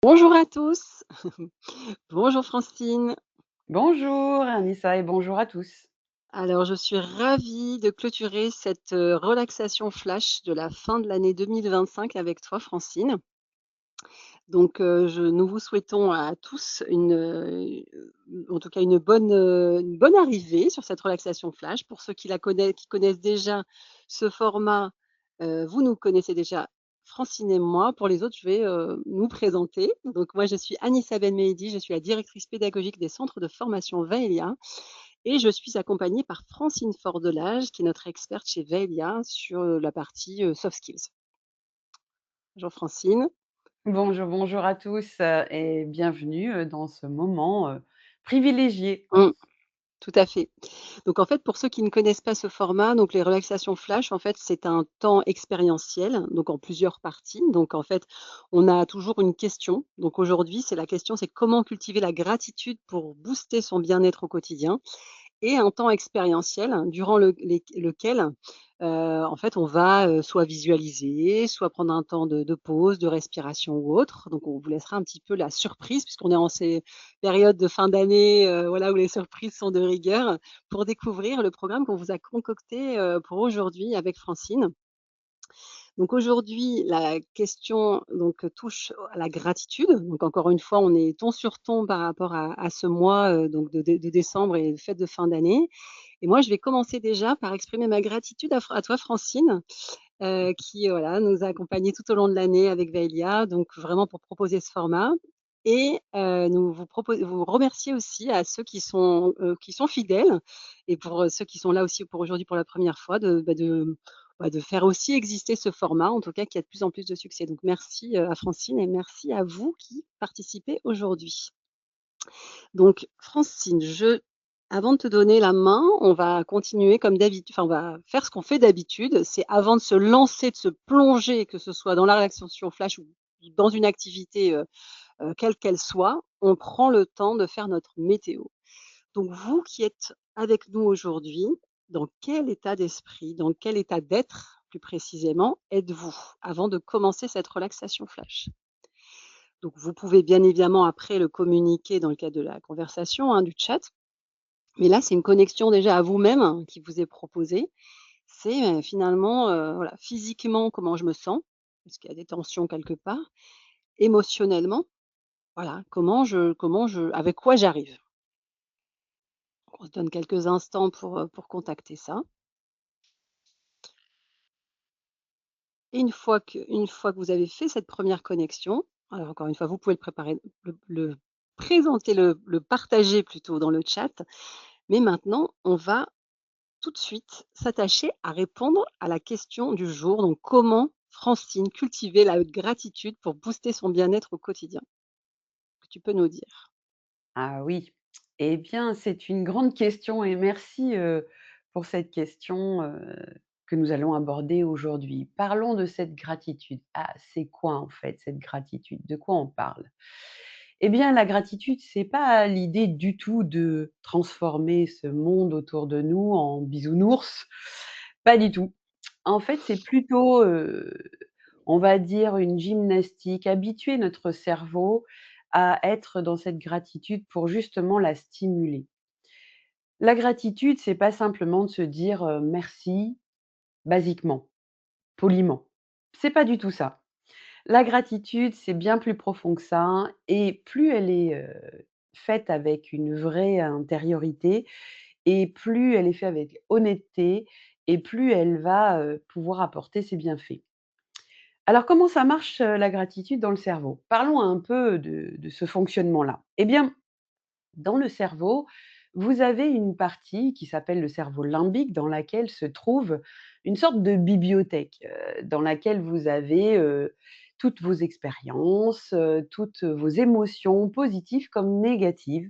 Bonjour à tous. Bonjour Francine. Bonjour Anissa et bonjour à tous. Alors je suis ravie de clôturer cette, relaxation flash de la fin de l'année 2025 avec toi Francine. Donc, nous vous souhaitons à tous en tout cas une bonne arrivée sur cette relaxation flash. Pour ceux qui connaissent déjà ce format, vous nous connaissez déjà, Francine et moi. Pour les autres, je vais, nous présenter. Donc moi, je suis Anissa Ben Mehdi, je suis la directrice pédagogique des centres de formation Vaelia et je suis accompagnée par Francine Fordelage, qui est notre experte chez Vaelia sur, la partie, soft skills. Bonjour Francine. Bonjour, bonjour à tous et bienvenue dans ce moment privilégié. Mmh, tout à fait. Donc en fait, pour ceux qui ne connaissent pas ce format, donc les relaxations flash, en fait, c'est un temps expérientiel, donc en plusieurs parties. Donc en fait, on a toujours une question. Donc aujourd'hui, c'est la question, c'est comment cultiver la gratitude pour booster son bien-être au quotidien et un temps expérientiel durant lequel, en fait, on va, soit visualiser, soit prendre un temps de pause, de respiration ou autre. Donc on vous laissera un petit peu la surprise puisqu'on est en ces périodes de fin d'année, voilà, où les surprises sont de rigueur, pour découvrir le programme qu'on vous a concocté, pour aujourd'hui avec Francine. Donc aujourd'hui, la question donc touche à la gratitude. Donc encore une fois, on est ton sur ton par rapport à ce mois, donc de décembre et fête de fin d'année. Et moi, je vais commencer déjà par exprimer ma gratitude à toi Francine, qui, voilà, nous a accompagnés tout au long de l'année avec Vaelia, donc vraiment pour proposer ce format et nous vous remercier aussi à ceux qui sont fidèles et pour, ceux qui sont là aussi pour aujourd'hui pour la première fois de faire aussi exister ce format, en tout cas qui a de plus en plus de succès. Donc merci, à Francine et merci à vous qui participez aujourd'hui. Donc Francine, je avant de te donner la main, on va continuer comme d'habitude, enfin on va faire ce qu'on fait d'habitude, c'est avant de se lancer, de se plonger, que ce soit dans la relaxation flash ou dans une activité, quelle qu'elle soit, on prend le temps de faire notre météo. Donc vous qui êtes avec nous aujourd'hui, dans quel état d'esprit, dans quel état d'être plus précisément, êtes-vous avant de commencer cette relaxation flash? Donc vous pouvez bien évidemment après le communiquer dans le cadre de la conversation, hein, du chat, mais là c'est une connexion déjà à vous-même qui vous est proposée. C'est, finalement, voilà, physiquement comment je me sens, est-ce qu'il y a des tensions quelque part? Émotionnellement, voilà, avec quoi j'arrive? On se donne quelques instants pour contacter ça et une fois que vous avez fait cette première connexion, alors encore une fois, vous pouvez le préparer, le présenter, le partager plutôt dans le chat, mais maintenant on va tout de suite s'attacher à répondre à la question du jour. Donc, comment, Francine, cultiver la gratitude pour booster son bien-être au quotidien? Que tu peux nous dire? Ah oui, eh bien c'est une grande question et merci pour cette question que nous allons aborder aujourd'hui. Parlons de cette gratitude. Ah, c'est quoi en fait cette gratitude? De quoi on parle? Eh bien la gratitude, c'est pas l'idée du tout de transformer ce monde autour de nous en bisounours, pas du tout. En fait, c'est plutôt, on va dire une gymnastique, habituer notre cerveau à être dans cette gratitude pour justement la stimuler. La gratitude, c'est pas simplement de se dire, «merci» basiquement, poliment. C'est pas du tout ça. La gratitude, c'est bien plus profond que ça et plus elle est, faite avec une vraie intériorité et plus elle est faite avec honnêteté et plus elle va, pouvoir apporter ses bienfaits. Alors comment ça marche, la gratitude dans le cerveau? Parlons un peu de ce fonctionnement-là. Eh bien, dans le cerveau, vous avez une partie qui s'appelle le cerveau limbique dans laquelle se trouve une sorte de bibliothèque, dans laquelle vous avez, toutes vos expériences, toutes vos émotions positives comme négatives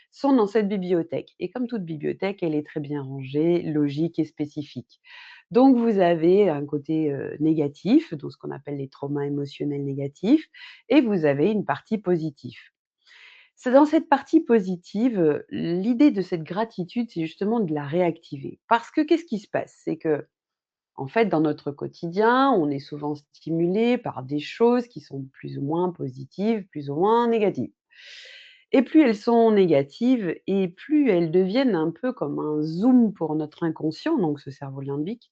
sont dans cette bibliothèque et comme toute bibliothèque, elle est très bien rangée, logique et spécifique. Donc vous avez un côté, négatif, donc ce qu'on appelle les traumas émotionnels négatifs et vous avez une partie positive. C'est dans cette partie positive, l'idée de cette gratitude, c'est justement de la réactiver. Parce que qu'est-ce qui se passe? C'est que En fait, dans notre quotidien, on est souvent stimulé par des choses qui sont plus ou moins positives, plus ou moins négatives. Et plus elles sont négatives et plus elles deviennent un peu comme un zoom pour notre inconscient, donc ce cerveau limbique,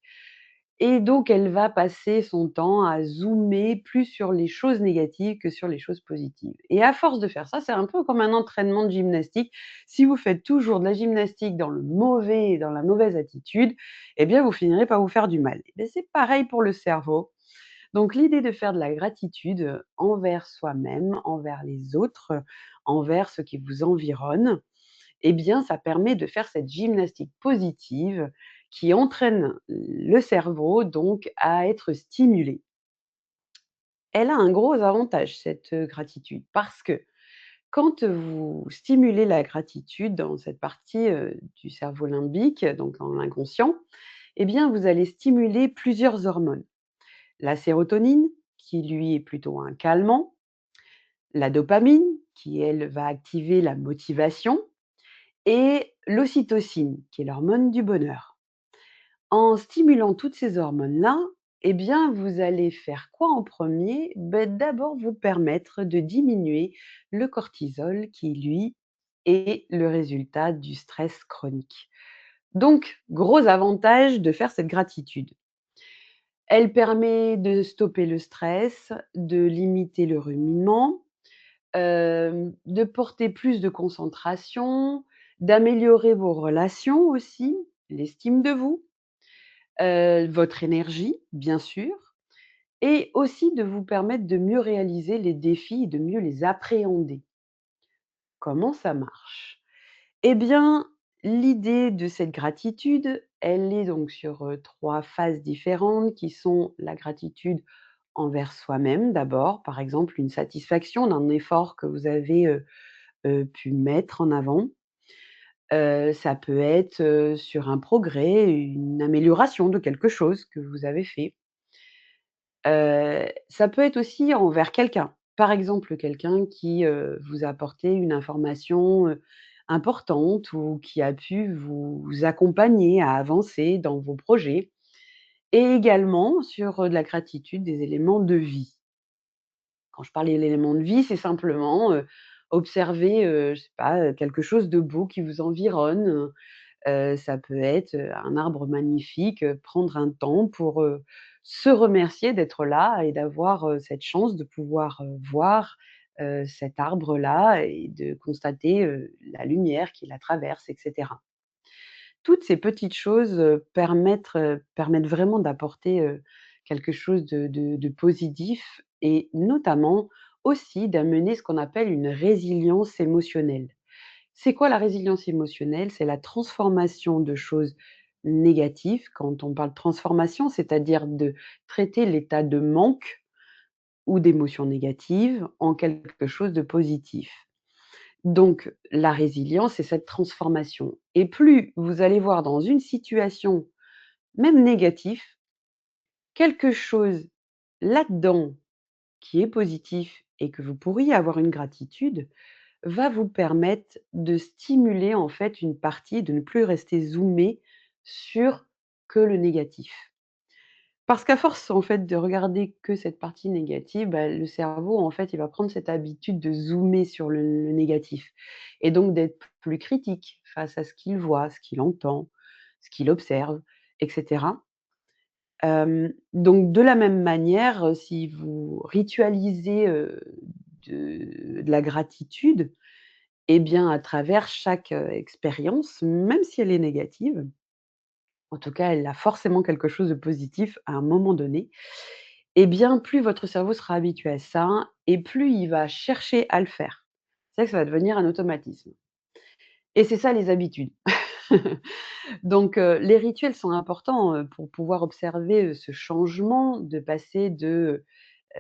et donc elle va passer son temps à zoomer plus sur les choses négatives que sur les choses positives. Et à force de faire ça, c'est un peu comme un entraînement de gymnastique. Si vous faites toujours de la gymnastique dans le mauvais dans la mauvaise attitude, eh bien vous finirez par vous faire du mal. Et c'est pareil pour le cerveau. Donc l'idée de faire de la gratitude, envers soi-même, envers les autres, envers ce qui vous environne, eh bien, ça permet de faire cette gymnastique positive qui entraîne le cerveau donc à être stimulé. Elle a un gros avantage cette, gratitude parce que quand vous stimulez la gratitude dans cette partie, du cerveau limbique, donc dans l'inconscient, eh bien, vous allez stimuler plusieurs hormones. La sérotonine, qui lui est plutôt un calmant, la dopamine, qui elle va activer la motivation, et l'ocytocine, qui est l'hormone du bonheur. En stimulant toutes ces hormones-là, eh bien, vous allez faire quoi en premier? D'abord vous permettre de diminuer le cortisol qui, lui, est le résultat du stress chronique. Donc, gros avantage de faire cette gratitude. Elle permet de stopper le stress, de limiter le ruminement, de porter plus de concentration, d'améliorer vos relations aussi, l'estime de vous, votre énergie, bien sûr, et aussi de vous permettre de mieux réaliser les défis et de mieux les appréhender. Comment ça marche? Eh bien, l'idée de cette gratitude, elle est donc sur, 3 phases différentes qui sont la gratitude envers soi-même d'abord, par exemple une satisfaction d'un effort que vous avez, pu mettre en avant. Ça peut être, sur un progrès, une amélioration de quelque chose que vous avez fait. Ça peut être aussi envers quelqu'un. Par exemple, quelqu'un qui, vous a apporté une information, importante ou qui a pu vous accompagner à avancer dans vos projets et également sur, de la gratitude des éléments de vie. Quand je parle d'éléments de vie, c'est simplement, observer, je sais pas, quelque chose de beau qui vous environne. Ça peut être, un arbre magnifique, prendre un temps pour, se remercier d'être là et d'avoir, cette chance de pouvoir, voir, cet arbre-là et de constater, la lumière qui la traverse et cetera. Toutes ces petites choses, permettent vraiment d'apporter, quelque chose de positif et notamment aussi d'amener ce qu'on appelle une résilience émotionnelle. C'est quoi la résilience émotionnelle? C'est la transformation de choses négatives. Quand on parle de transformation, c'est-à-dire de traiter l'état de manque ou d'émotions négatives en quelque chose de positif. Donc la résilience, c'est cette transformation et plus vous allez voir dans une situation, même négative, quelque chose là-dedans qui est positif et que vous pourriez avoir une gratitude, va vous permettre de stimuler en fait une partie, de ne plus rester zoomé sur que le négatif. Parce qu'à force en fait de regarder que cette partie négative, bah, le cerveau en fait, il va prendre cette habitude de zoomer sur le négatif et donc d'être plus critique face à ce qu'il voit, ce qu'il entend, ce qu'il observe et cetera. Donc de la même manière, si vous ritualisez, de la gratitude, et bien, à travers chaque, expérience, même si elle est négative, en tout cas, elle a forcément quelque chose de positif à un moment donné, et bien, plus votre cerveau sera habitué à ça et plus il va chercher à le faire. C'est vrai que ça va devenir un automatisme et c'est ça les habitudes. Donc, les rituels sont importants, pour pouvoir observer, ce changement de passer de,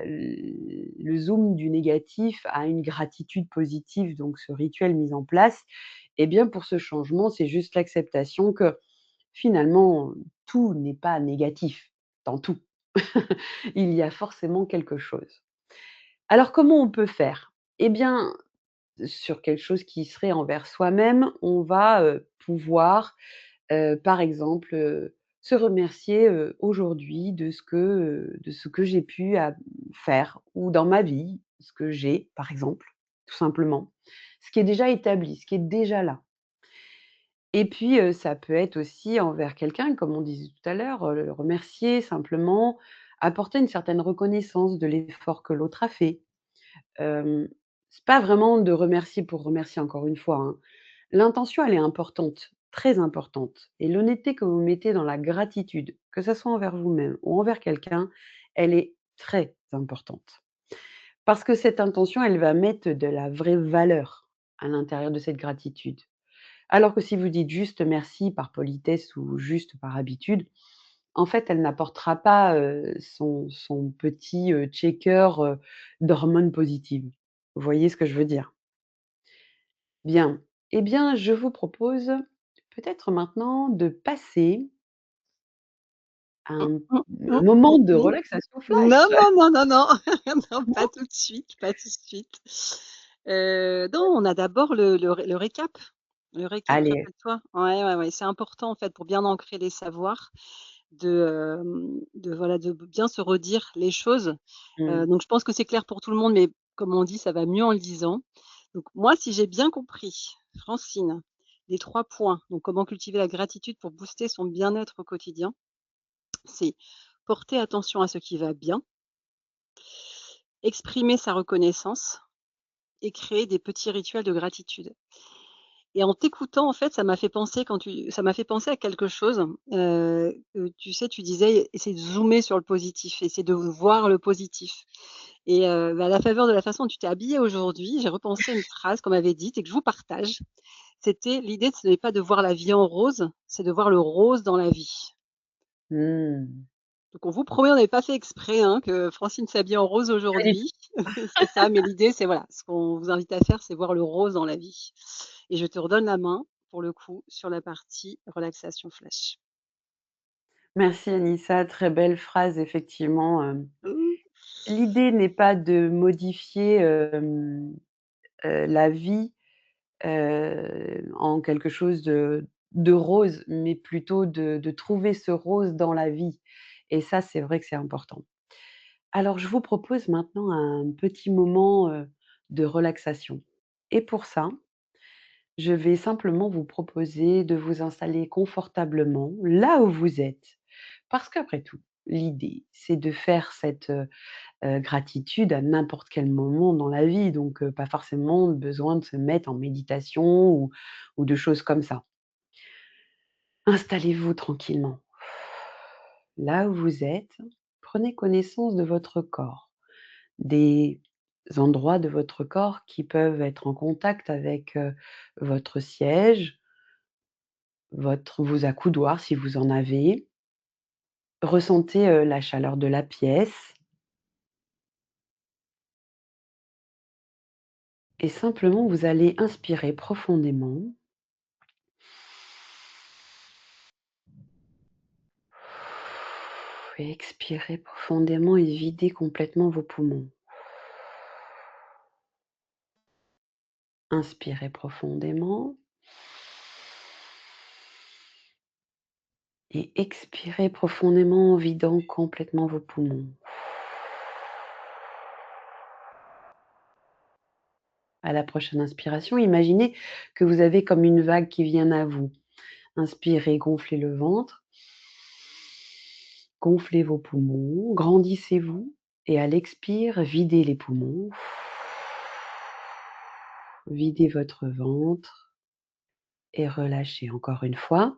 le zoom du négatif à une gratitude positive, donc ce rituel mis en place, eh bien, pour ce changement, c'est juste l'acceptation que finalement, tout n'est pas négatif dans tout. Il y a forcément quelque chose. Alors comment on peut faire? Eh bien, sur quelque chose qui serait envers soi-même, on va, pouvoir, par exemple, se remercier, aujourd'hui de ce que j'ai pu faire ou dans ma vie, ce que j'ai, par exemple, tout simplement. Ce qui est déjà établi, ce qui est déjà là. Et puis, ça peut être aussi envers quelqu'un, comme on disait tout à l'heure, le remercier simplement, apporter une certaine reconnaissance de l'effort que l'autre a fait. Hem, c'est pas vraiment de remercier pour remercier encore une fois, hein. L'intention, elle est importante, très importante et l'honnêteté que vous mettez dans la gratitude, que ça soit envers vous-même ou envers quelqu'un, elle est très importante. Parce que cette intention, elle va mettre de la vraie valeur à l'intérieur de cette gratitude. Alors que si vous dites juste merci par politesse ou juste par habitude, en fait, elle n'apportera pas, son petit, checker, d'hormones positives. Vous voyez ce que je veux dire? Bien. Eh bien, je vous propose peut-être maintenant de passer à Mmh, un mmh, mmh, moment de mmh. relaxation Non, flash. non, non, non, non, non, pas Non? tout de suite, pas tout de suite. Non, on a d'abord le récap. Le récap, Allez. rappelle-toi? Ouais, ouais, ouais, c'est important en fait pour bien ancrer les savoirs de voilà, de bien se redire les choses. Mmh. Donc je pense que c'est clair pour tout le monde, mais comme on dit, ça va mieux en le disant. Donc moi, si j'ai bien compris, Francine, les 3 points, donc comment cultiver la gratitude pour booster son bien-être au quotidien, c'est porter attention à ce qui va bien, exprimer sa reconnaissance et créer des petits rituels de gratitude. Et en t'écoutant, en fait, ça m'a fait penser à quelque chose, tu sais, tu disais: «Essaie de zoomer sur le positif, essaie de voir le positif». Et à la faveur de la façon dont tu t'es habillée aujourd'hui, j'ai repensé à une phrase qu'on m'avait dite et que je vous partage. C'était: «L'idée, ce n'est pas de voir la vie en rose, c'est de voir le rose dans la vie». Mmh. Donc on vous promet, on n'avait pas fait exprès, hein, que Francine s'habille en rose Pas du tout. aujourd'hui. C'est ça, mais l'idée, c'est voilà, ce qu'on vous invite à faire, c'est voir le rose dans la vie. Et je te redonne la main, pour le coup, sur la partie relaxation flash. Merci Anissa, très belle phrase effectivement, Mmh. l'idée n'est pas de modifier, la vie, en quelque chose de rose, mais plutôt de trouver ce rose dans la vie et ça, c'est vrai que c'est important. Alors je vous propose maintenant un petit moment, de relaxation et pour ça, je vais simplement vous proposer de vous installer confortablement là où vous êtes. Parce qu'après tout, l'idée, c'est de faire cette, gratitude à n'importe quel moment dans la vie, donc pas forcément besoin de se mettre en méditation ou de choses comme ça. Installez-vous tranquillement. Là où vous êtes, prenez connaissance de votre corps, des endroits de votre corps qui peuvent être en contact avec, votre siège, vos accoudoirs si vous en avez. Ressentez, la chaleur de la pièce et simplement vous allez inspirer profondément et expirez profondément et videz complètement vos poumons. Inspirez profondément et expirez profondément en vidant complètement vos poumons. À la prochaine inspiration, imaginez que vous avez comme une vague qui vient à vous. Inspirez, gonflez le ventre, gonflez vos poumons, grandissez-vous et à l'expire, videz les poumons, videz votre ventre et relâchez encore une fois.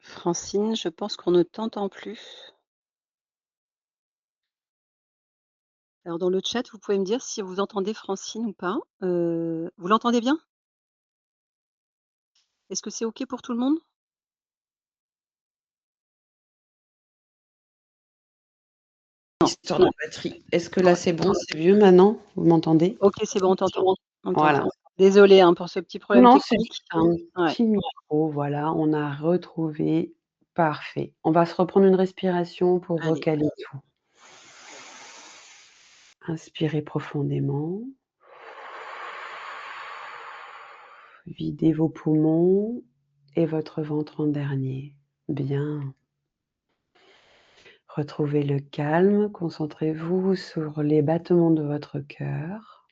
Francine, je pense qu'on ne t'entend plus. Alors dans le chat, vous pouvez me dire si vous entendez Francine ou pas. Vous l'entendez bien? Est-ce que c'est OK pour tout le monde? Histoire de batterie. Est-ce que là c'est bon, c'est mieux maintenant? Vous m'entendez? OK, c'est bon, on Voilà. t'entend. Désolée, hein, pour ce petit problème Non, c'est technique. juste un Ouais, petit micro, voilà, on a retrouvé. Parfait. On va se reprendre une respiration pour allez, recaler tout. Inspirez profondément. Videz vos poumons et votre ventre en dernier. Bien. Retrouvez le calme, concentrez-vous sur les battements de votre cœur,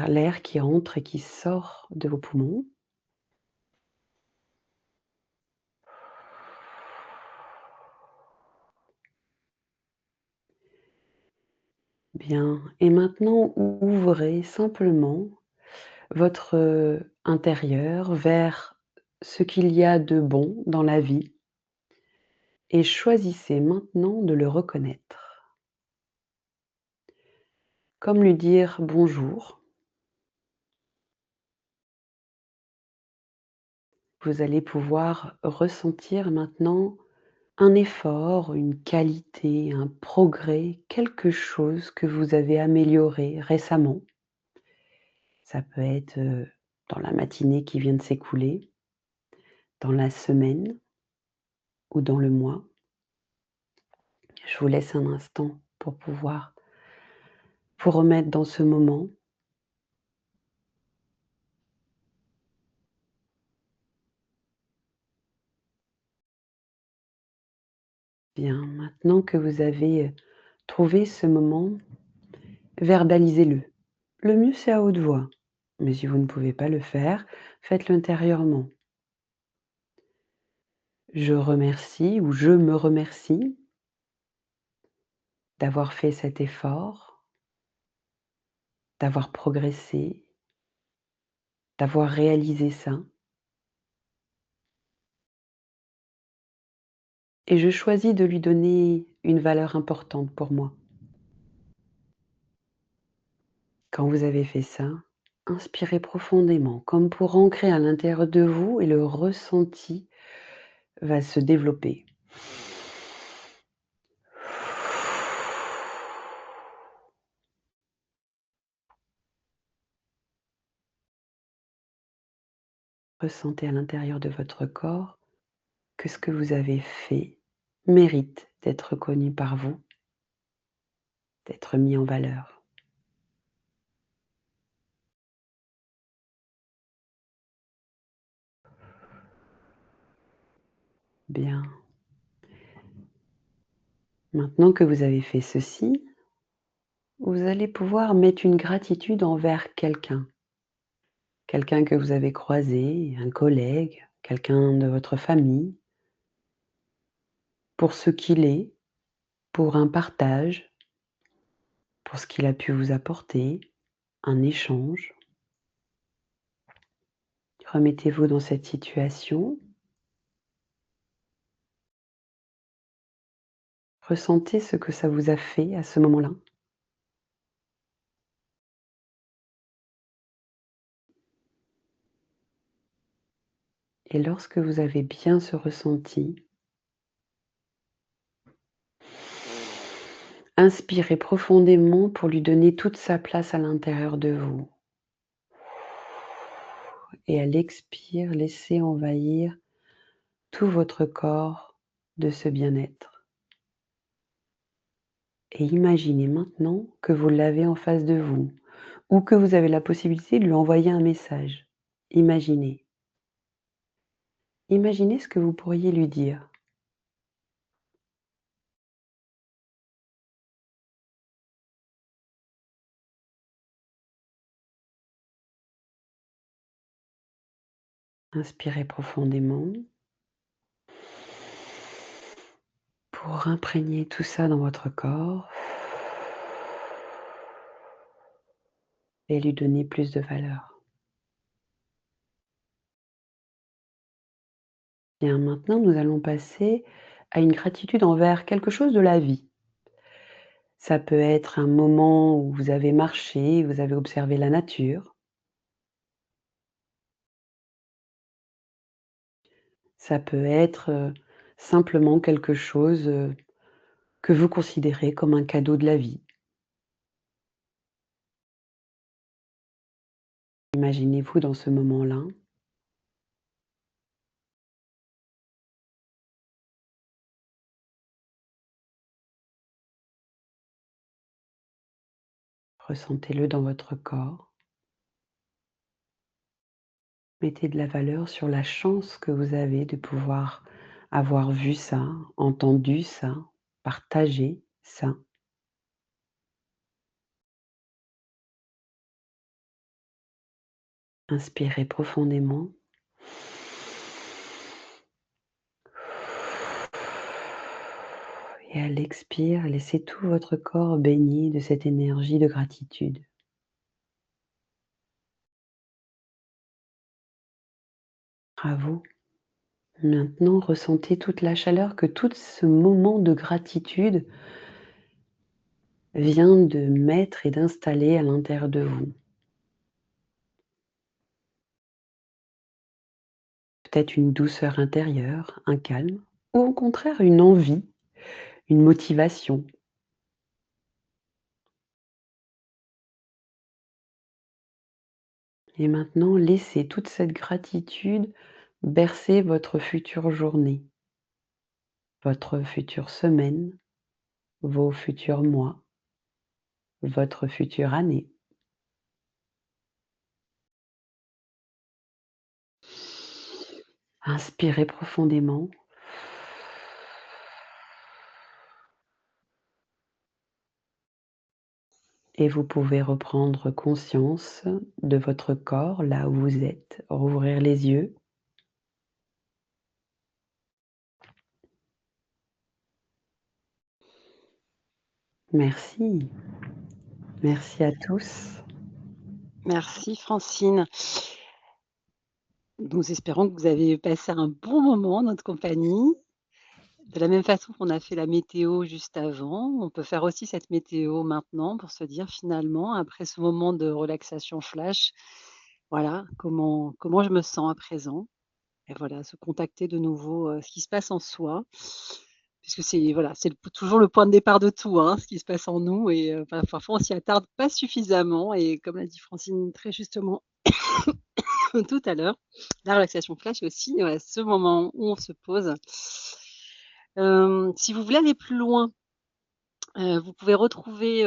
l'air qui entre et qui sort de vos poumons. Bien, et maintenant ouvrez simplement votre, intérieur vers ce qu'il y a de bon dans la vie et choisissez maintenant de le reconnaître. Comme lui dire bonjour. Vous allez pouvoir ressentir maintenant un effort, une qualité, un progrès, quelque chose que vous avez amélioré récemment. Ça peut être, dans la matinée qui vient de s'écouler, dans la semaine ou dans le mois. Je vous laisse un instant pour pouvoir vous remettre dans ce moment. Bien, maintenant que vous avez, trouvé ce moment, verbalisez-le. Le mieux, c'est à haute voix, mais si vous ne pouvez pas le faire, faites-le intérieurement. Je remercie ou je me remercie d'avoir fait cet effort, d'avoir progressé, d'avoir réalisé ça, et je choisis de lui donner une valeur importante pour moi. Quand vous avez fait ça, inspirez profondément, comme pour ancrer à l'intérieur de vous et le ressenti va se développer. Ressentez à l'intérieur de votre corps que ce que vous avez fait mérite d'être reconnu par vous, d'être mis en valeur. Bien. Maintenant que vous avez fait ceci, vous allez pouvoir mettre une gratitude envers quelqu'un. Quelqu'un que vous avez croisé, un collègue, quelqu'un de votre famille, pour ce qu'il est, pour un partage, pour ce qu'il a pu vous apporter, un échange. Remettez-vous dans cette situation. Ressentez ce que ça vous a fait à ce moment-là. Et lorsque vous avez bien ce ressenti, inspirez profondément pour lui donner toute sa place à l'intérieur de vous. Et à l'expire, laissez envahir tout votre corps de ce bien-être. Et imaginez maintenant que vous l'avez en face de vous ou que vous avez la possibilité de lui envoyer un message. Imaginez. Imaginez ce que vous pourriez lui dire. Inspirez profondément pour imprégner tout ça dans votre corps et lui donner plus de valeur. Bien, maintenant nous allons passer à une gratitude envers quelque chose de la vie. Ça peut être un moment où vous avez marché, vous avez observé la nature. Ça peut être, simplement quelque chose, que vous considérez comme un cadeau de la vie. Imaginez-vous dans ce moment-là, ressentez-le dans votre corps. Mettez de la valeur sur la chance que vous avez de pouvoir avoir vu ça, entendu ça, partagé ça. Inspirez profondément et à l'expire, laissez tout votre corps baigner de cette énergie de gratitude. Bravo. Maintenant, ressentez toute la chaleur que tout ce moment de gratitude vient de mettre et d'installer à l'intérieur de vous. Peut-être une douceur intérieure, un calme, ou au contraire une envie, une motivation. Et maintenant, laissez toute cette gratitude bercer votre future journée, votre future semaine, vos futurs mois, votre future année. Inspirez profondément et vous pouvez reprendre conscience de votre corps là où vous êtes, rouvrir les yeux. Merci. Merci à tous. Merci Francine. Nous espérons que vous avez passé un bon moment en notre compagnie. De la même façon qu'on a fait la météo juste avant, on peut faire aussi cette météo maintenant pour se dire finalement, après ce moment de relaxation flash, voilà, comment je me sens à présent et voilà, se contacter de nouveau, ce qui se passe en soi, puisque c'est voilà, c'est toujours le point de départ de tout, hein, ce qui se passe en nous et parfois on s'y attarde pas suffisamment et comme l'a dit Francine très justement tout à l'heure, la relaxation flash aussi, ouais, ce moment où on se pose. Si vous voulez aller plus loin, vous pouvez retrouver,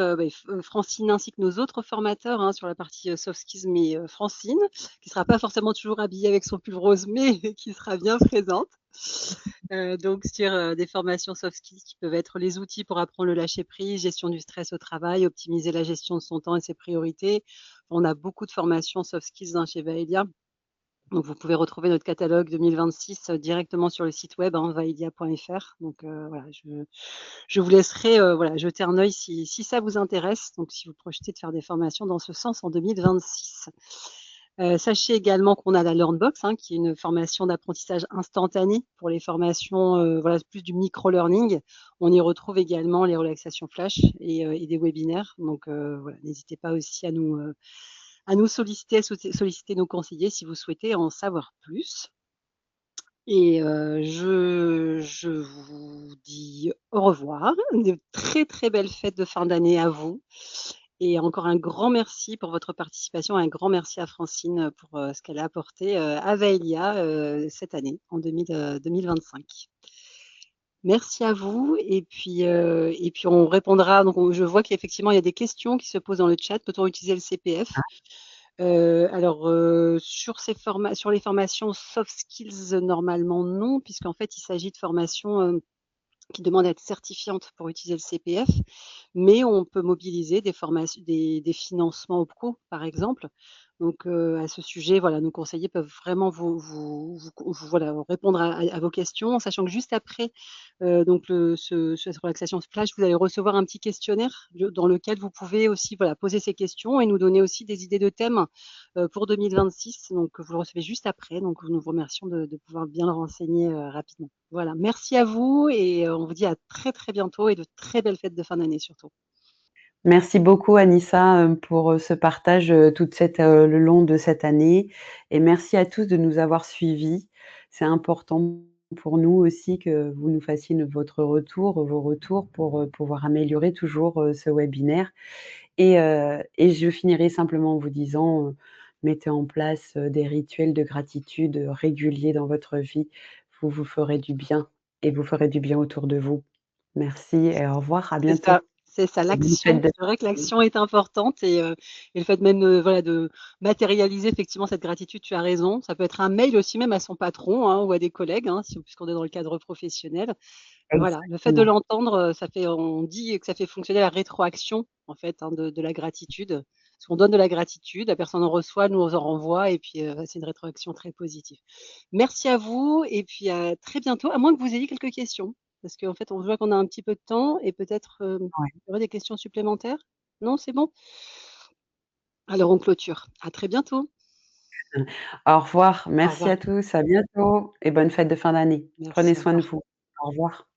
Francine ainsi que nos autres formateurs, hein, sur la partie, soft skills, mais Francine, qui sera pas forcément toujours habillée avec son pull rose, mais qui sera bien présente. Donc sur, des formations soft skills qui peuvent être les outils pour apprendre le lâcher prise, gestion du stress au travail, optimiser la gestion de son temps et ses priorités. On a beaucoup de formations soft skills, hein, chez Vaelia. Donc vous pouvez retrouver notre catalogue 2026, directement sur le site web, hein, vaelia.fr. Donc voilà, je vous laisserai, voilà, jeter un œil si ça vous intéresse, donc si vous projetez de faire des formations dans ce sens en 2026. Sachez également qu'on a la LearnBox, hein, qui est une formation d'apprentissage instantané pour les formations, voilà, plus du micro-learning. On y retrouve également les relaxations flash et des webinaires. Donc voilà, n'hésitez pas aussi à nous solliciter, solliciter nos conseillers si vous souhaitez en savoir plus. Et je vous dis au revoir, de très, très belles fêtes de fin d'année à vous et encore un grand merci pour votre participation. Un grand merci à Francine, pour, ce qu'elle a apporté, à Vaelia, cette année, en 2025. Merci à vous et puis on répondra donc je vois qu'effectivement il y a des questions qui se posent dans le chat. Peut-on utiliser le CPF? Alors, sur les formations soft skills, normalement non, puisqu'en fait, il s'agit de formations, qui demandent à être certifiantes pour utiliser le CPF, mais on peut mobiliser des financements OPCO, par exemple. Donc, à ce sujet, voilà, nos conseillers peuvent vraiment voilà, répondre à vos questions, sachant que juste après, donc cette relaxation splash, vous allez recevoir un petit questionnaire dans lequel vous pouvez aussi, voilà, poser ces questions et nous donner aussi des idées de thèmes, pour 2026. Donc, vous le recevez juste après. Donc, nous vous remercions de pouvoir bien le renseigner, rapidement. Voilà, merci à vous et on vous dit à très, très bientôt et de très belles fêtes de fin d'année surtout. Merci beaucoup Anissa, pour, ce partage, toute cette, le long de cette année et merci à tous de nous avoir suivis. C'est important pour nous aussi que vous nous fassiez votre retour, vos retours pour, pouvoir améliorer toujours, ce webinaire et je finirai simplement en vous disant, mettez en place, des rituels de gratitude, réguliers dans votre vie. Vous vous ferez du bien et vous ferez du bien autour de vous. Merci et au revoir, à bientôt. C'est ça, Et bonne fête l'action. de C'est vrai que fin d'année. l'action est importante et le fait même, voilà, de matérialiser effectivement cette gratitude, tu as raison. Ça peut être un mail aussi même à son patron, hein, ou à des collègues, hein, si puisqu'on est dans le cadre professionnel. Voilà, le fait de Exactement, l'entendre, ça fait on dit que ça fait fonctionner la rétroaction en fait, hein, de la gratitude. Parce qu'on donne de la gratitude, la personne en reçoit, nous on en renvoie et puis, c'est une rétroaction très positive. Merci à vous et puis à très bientôt, à moins que vous ayez quelques questions? Parce qu'en fait, on voit qu'on a un petit peu de temps et peut-être, ouais. il y aurait des questions supplémentaires? Non, c'est bon? Alors on clôture. À très bientôt. Au revoir, Au merci revoir. à tous, à bientôt et bonne fête de fin d'année. Prenez Merci, au soin de revoir. vous. Au revoir.